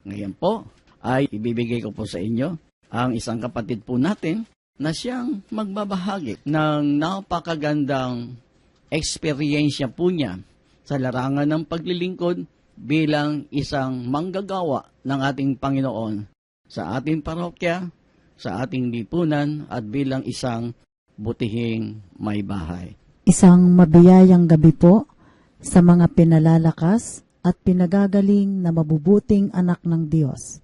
Ngayon po ay ibibigay ko po sa inyo ang isang kapatid po natin na siyang magbabahagi ng napakagandang eksperyensya po niya sa larangan ng paglilingkod bilang isang manggagawa ng ating Panginoon sa ating parokya, sa ating lipunan at bilang isang butihing may bahay. Isang mabiyayang gabi po sa mga pinalalakas at pinagagaling na mabubuting anak ng Diyos.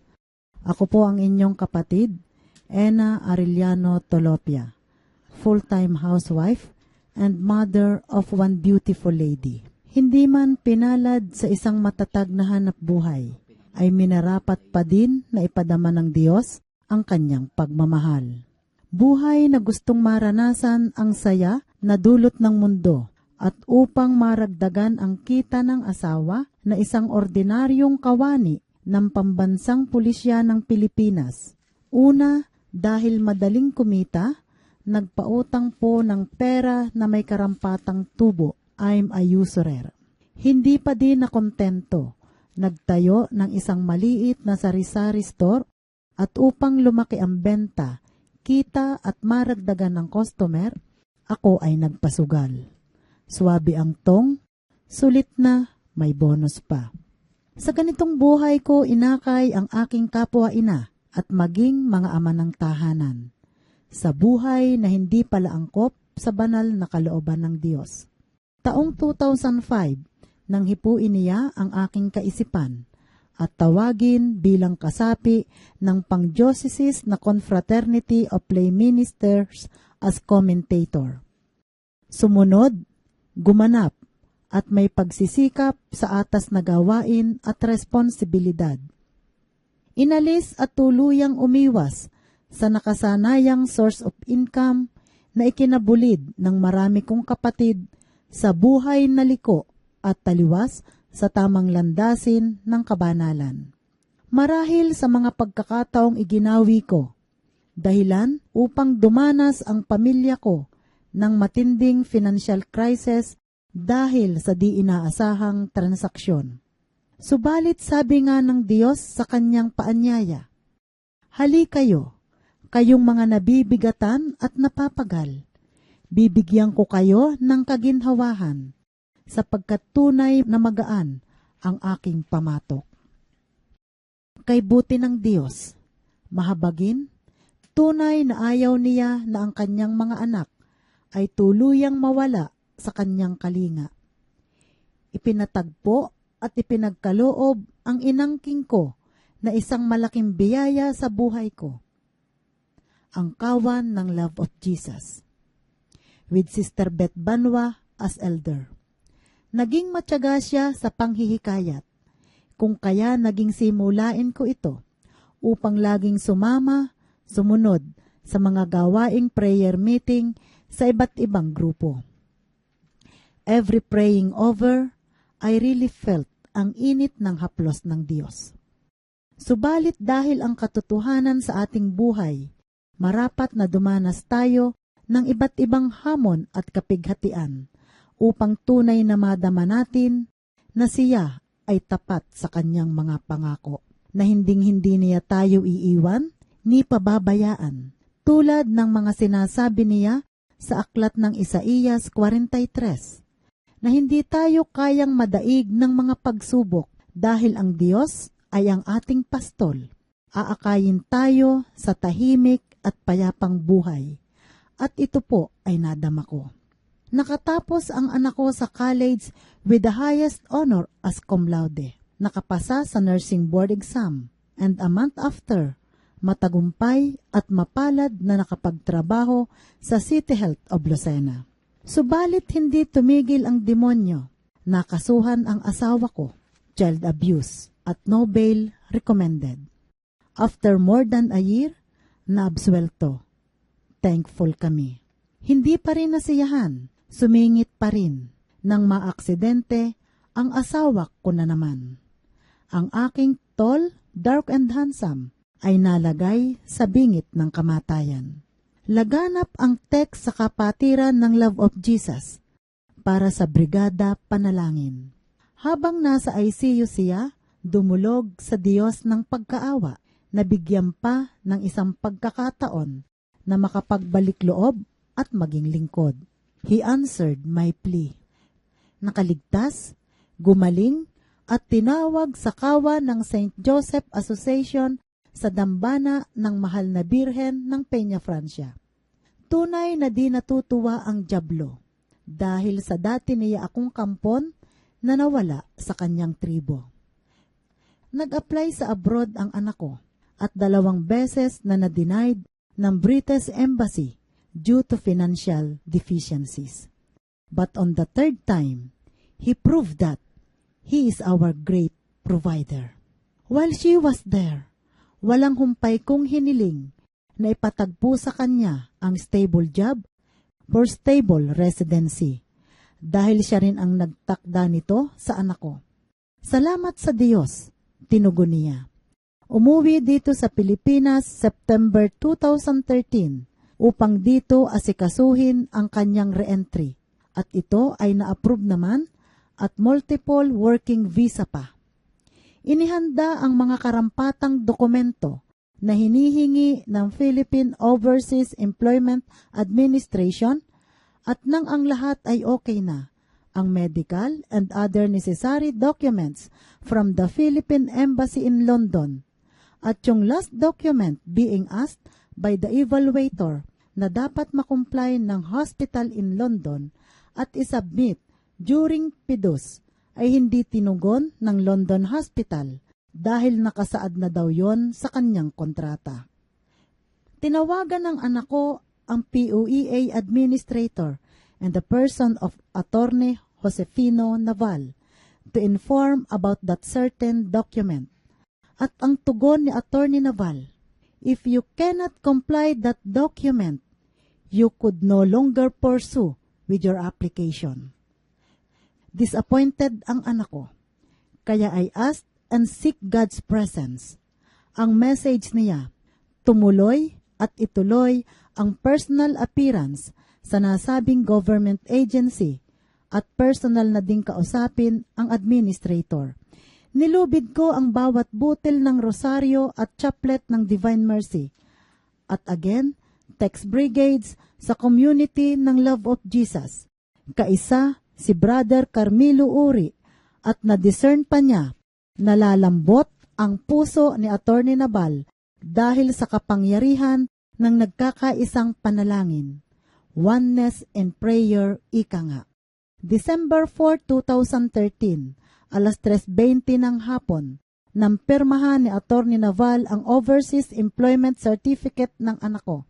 Ako po ang inyong kapatid, Ena Arellano Tolopia, full-time housewife and mother of one beautiful lady. Hindi man pinalad sa isang matatag na hanap buhay, ay minarapat pa din na ipadama ng Diyos ang kanyang pagmamahal. Buhay na gustong maranasan ang saya na dulot ng mundo at upang maragdagan ang kita ng asawa na isang ordinaryong kawani ng pambansang pulisya ng Pilipinas. Una, dahil madaling kumita, nagpautang po ng pera na may karampatang tubo. I'm a usurer. Hindi pa din nakontento. Nagtayo ng isang maliit na sari-sari store at upang lumaki ang benta, kita at maragdagan ng customer, ako ay nagpasugal. Swabe ang tong, sulit na, may bonus pa. Sa ganitong buhay ko, inakay ang aking kapwa-ina at maging mga ama ng tahanan. Sa buhay na hindi pala angkop sa banal na kalooban ng Diyos. Taong 2005, nang hipuin niya ang aking kaisipan at tawagin bilang kasapi ng Pang-Dioceses na Confraternity of Lay Ministers as commentator. Sumunod, gumanap at may pagsisikap sa atas na gawain at responsibilidad. Inalis at tuluyang umiwas sa nakasanayang source of income na ikinabulid ng marami kong kapatid sa buhay na liko at taliwas sa tamang landasin ng kabanalan. Marahil sa mga pagkakataong iginawi ko, dahilan upang dumanas ang pamilya ko ng matinding financial crisis dahil sa di inaasahang transaksyon. Subalit sabi nga ng Diyos sa kanyang paanyaya, "Hali kayo, kayong mga nabibigatan at napapagal. Bibigyan ko kayo ng kaginhawahan, sapagkat tunay na magaan ang aking pamatok." Kay buti ng Diyos, mahabagin, tunay na ayaw niya na ang kanyang mga anak ay tuluyang mawala sa kanyang kalinga. Ipinatagpo at ipinagkaloob ang inangking ko na isang malaking biyaya sa buhay ko. Ang kawan ng love of Jesus. With Sister Beth Banwa as elder. Naging matyaga siya sa panghihikayat, kung kaya naging simulain ko ito upang laging sumama, sumunod sa mga gawaing prayer meeting sa iba't ibang grupo. Every praying over, I really felt ang init ng haplos ng Diyos. Subalit dahil ang katotohanan sa ating buhay, marapat na dumanas tayo ng iba't ibang hamon at kapighatian, upang tunay na madama natin na siya ay tapat sa kanyang mga pangako, na hinding-hindi niya tayo iiwan ni pababayaan, tulad ng mga sinasabi niya sa aklat ng Isaías 43, na hindi tayo kayang madaig ng mga pagsubok dahil ang Diyos ay ang ating pastol. Aakayin tayo sa tahimik at payapang buhay, at ito po ay nadama ko. Nakatapos ang anak ko sa college with the highest honor as cum laude. Nakapasa sa nursing board exam. And a month after, matagumpay at mapalad na nakapagtrabaho sa City Health of Lucena. Subalit hindi tumigil ang demonyo. Nakasuhan ang asawa ko, child abuse, at no bail recommended. After more than a year, naabsuelto. Thankful kami. Hindi pa rin nasiyahan. Sumingit pa rin. Nang maaksidente, ang asawa ko na naman. Ang aking tall, dark and handsome ay nalagay sa bingit ng kamatayan. Laganap ang text sa kapatiran ng Love of Jesus para sa Brigada Panalangin. Habang nasa ICU siya, dumulog sa Diyos ng pagkaawa, nabigyan pa ng isang pagkakataon na makapagbalik loob at maging lingkod. He answered my plea. Nakaligtas, gumaling, at tinawag sa kawa ng St. Joseph Association sa dambana ng Mahal na Birhen ng Peña, Francia. Tunay na di natutuwa ang dyablo dahil sa dati niya akong kampon na nawala sa kanyang tribo. Nag-apply sa abroad ang anak ko at 2 beses na na-denied ng British Embassy due to financial deficiencies. But on the 3rd time, he proved that He is our great provider. While she was there, walang humpay kong hiniling na ipatagpo sa kanya ang stable job for stable residency dahil siya rin ang nagtakda nito sa anak ko. Salamat sa Diyos, tinugon niya. Umuwi dito sa Pilipinas September 2013 upang dito asikasuhin ang kanyang re-entry at ito ay na-approve naman at multiple working visa pa. Inihanda ang mga karampatang dokumento na hinihingi ng Philippine Overseas Employment Administration at nang ang lahat ay okay na, ang medical and other necessary documents from the Philippine Embassy in London at yung last document being asked by the evaluator na dapat makomply ng hospital in London at isubmit during PIDOS ay hindi tinugon ng London Hospital dahil nakasaad na daw yon sa kanyang kontrata. Tinawagan ng anak ko ang POEA Administrator and the person of Attorney Josefino Naval to inform about that certain document. At ang tugon ni Attorney Naval, if you cannot comply that document, you could no longer pursue with your application. Disappointed ang anak ko, kaya I asked and seek God's presence. Ang message niya, tumuloy at ituloy ang personal appearance sa nasabing government agency at personal na ding kausapin ang administrator. Nilubid ko ang bawat butil ng rosaryo at chaplet ng Divine Mercy. At again, text brigades sa community ng Love of Jesus. Kaisa si Brother Carmelo Uri at na-discern pa niya na lalambot ang puso ni Attorney Naval dahil sa kapangyarihan ng nagkakaisang panalangin. Oneness in prayer, ika nga. December 4, 2013, alas 3:20 ng hapon, nang pirmahan ni Attorney Naval ang Overseas Employment Certificate ng anak ko.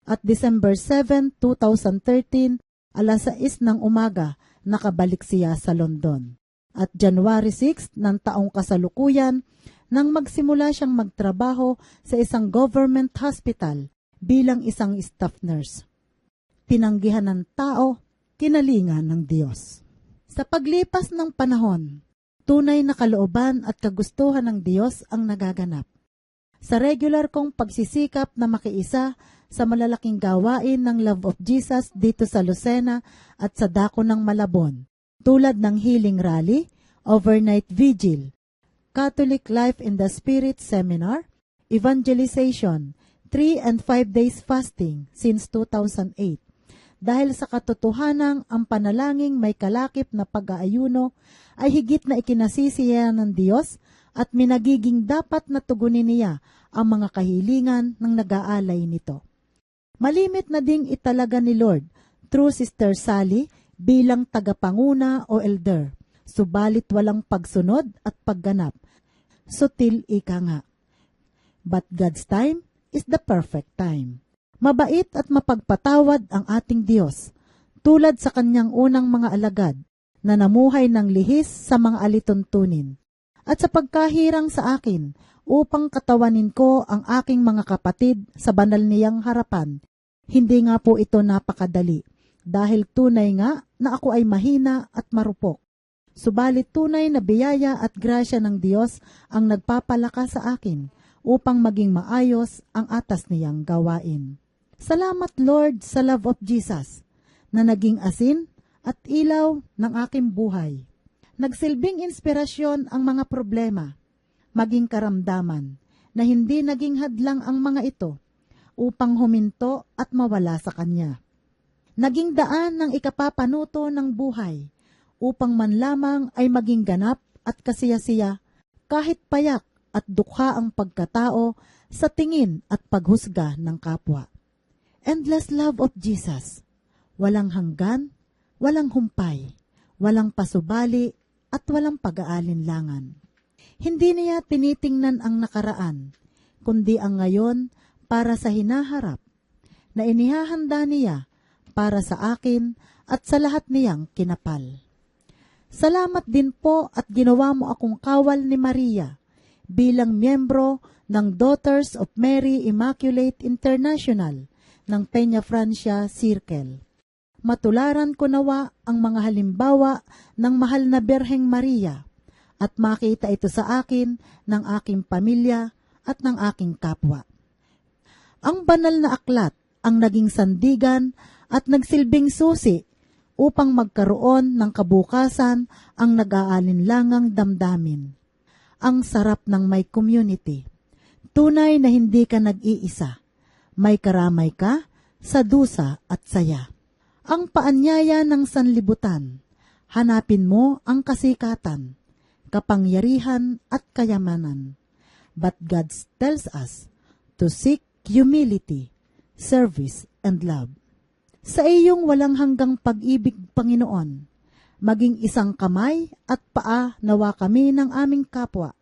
At December 7, 2013, alas 6 ng umaga, nakabalik siya sa London. At January 6 ng taong kasalukuyan, nang magsimula siyang magtrabaho sa isang government hospital bilang isang staff nurse. Tinanggihan ng tao, kinalingan ng Diyos. Sa paglipas ng panahon, tunay na kalooban at kagustuhan ng Diyos ang nagaganap. Sa regular kong pagsisikap na makiisa sa malalaking gawain ng Love of Jesus dito sa Lucena at sa dako ng Malabon, tulad ng Healing Rally, Overnight Vigil, Catholic Life in the Spirit Seminar, Evangelization, 3 and 5 days fasting since 2008. Dahil sa katotohanang ang panalangin may kalakip na pag-aayuno ay higit na ikinasisiya ng Diyos at minagiging dapat na tugunin niya ang mga kahilingan ng nag-aalay nito. Malimit na ding italaga ni Lord through Sister Sally bilang tagapanguna o elder, subalit walang pagsunod at pagganap. Sutil ika nga. But God's time is the perfect time. Mabait at mapagpatawad ang ating Diyos, tulad sa kanyang unang mga alagad na namuhay ng lihis sa mga alituntunin. At sa pagkahirang sa akin, upang katawanin ko ang aking mga kapatid sa banal niyang harapan, hindi nga po ito napakadali, dahil tunay nga na ako ay mahina at marupok. Subalit tunay na biyaya at grasya ng Diyos ang nagpapalakas sa akin upang maging maayos ang atas niyang gawain. Salamat Lord sa Love of Jesus na naging asin at ilaw ng aking buhay. Nagsilbing inspirasyon ang mga problema maging karamdaman na hindi naging hadlang ang mga ito upang huminto at mawala sa kanya. Naging daan ng ikapapanuto ng buhay upang man lamang ay maging ganap at kasiyasiya kahit payak at dukha ang pagkatao sa tingin at paghusga ng kapwa. Endless love of Jesus. Walang hanggan, walang humpay, walang pasubali at walang pag-aalinlangan. Hindi niya tinitingnan ang nakaraan, kundi ang ngayon para sa hinaharap na inihahanda niya para sa akin at sa lahat niyang kinapal. Salamat din po at ginawa mo akong kawal ni Maria bilang miyembro ng Daughters of Mary Immaculate International ng Peña Francia Circle. Matularan ko nawa ang mga halimbawa ng mahal na Birheng Maria at makita ito sa akin ng aking pamilya at ng aking kapwa. Ang banal na aklat ang naging sandigan at nagsilbing susi upang magkaroon ng kabukasan ang nag-aalinlangang damdamin. Ang sarap ng may community. Tunay na hindi ka nag-iisa. May karamay ka sa dusa at saya. Ang paanyaya ng sanlibutan. Hanapin mo ang kasikatan, kapangyarihan at kayamanan. But God tells us to seek humility, service, and love. Sa iyong walang hanggang pag-ibig, Panginoon, maging isang kamay at paa nawa kami ng aming kapwa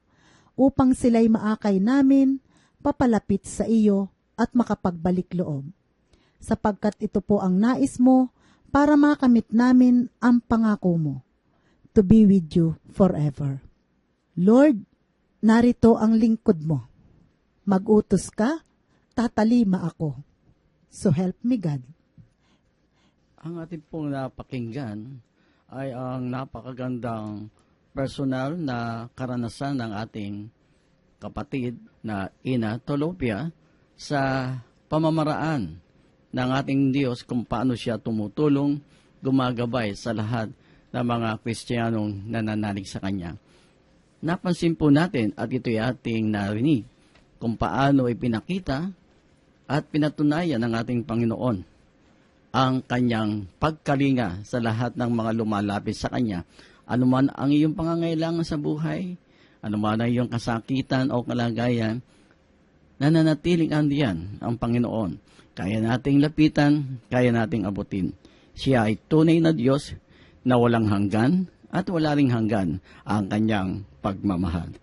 upang sila'y maakay namin, papalapit sa iyo at makapagbalik loob. Sapagkat ito po ang nais mo para makamit namin ang pangako mo, to be with you forever. Lord, narito ang lingkod mo. Mag-utos ka, tatalima ako. So help me God. Ang ating pong napakinggan ay ang napakagandang personal na karanasan ng ating kapatid na Ina Tolopia sa pamamaraan ng ating Diyos kung paano siya tumutulong, gumagabay sa lahat ng mga Kristiyanong nananalig sa Kanya. Napansin po natin at ito'y ating narinig kung paano ipinakita at pinatunayan ng ating Panginoon ang Kanyang pagkalinga sa lahat ng mga lumalapit sa Kanya. Ano man ang iyong pangangailangan sa buhay, ano man ang iyong kasakitan o kalagayan, nananatiling andiyan ang Panginoon. Kaya nating lapitan, kaya nating abutin. Siya ay tunay na Diyos na walang hanggan at wala ring hanggan ang Kanyang pagmamahal.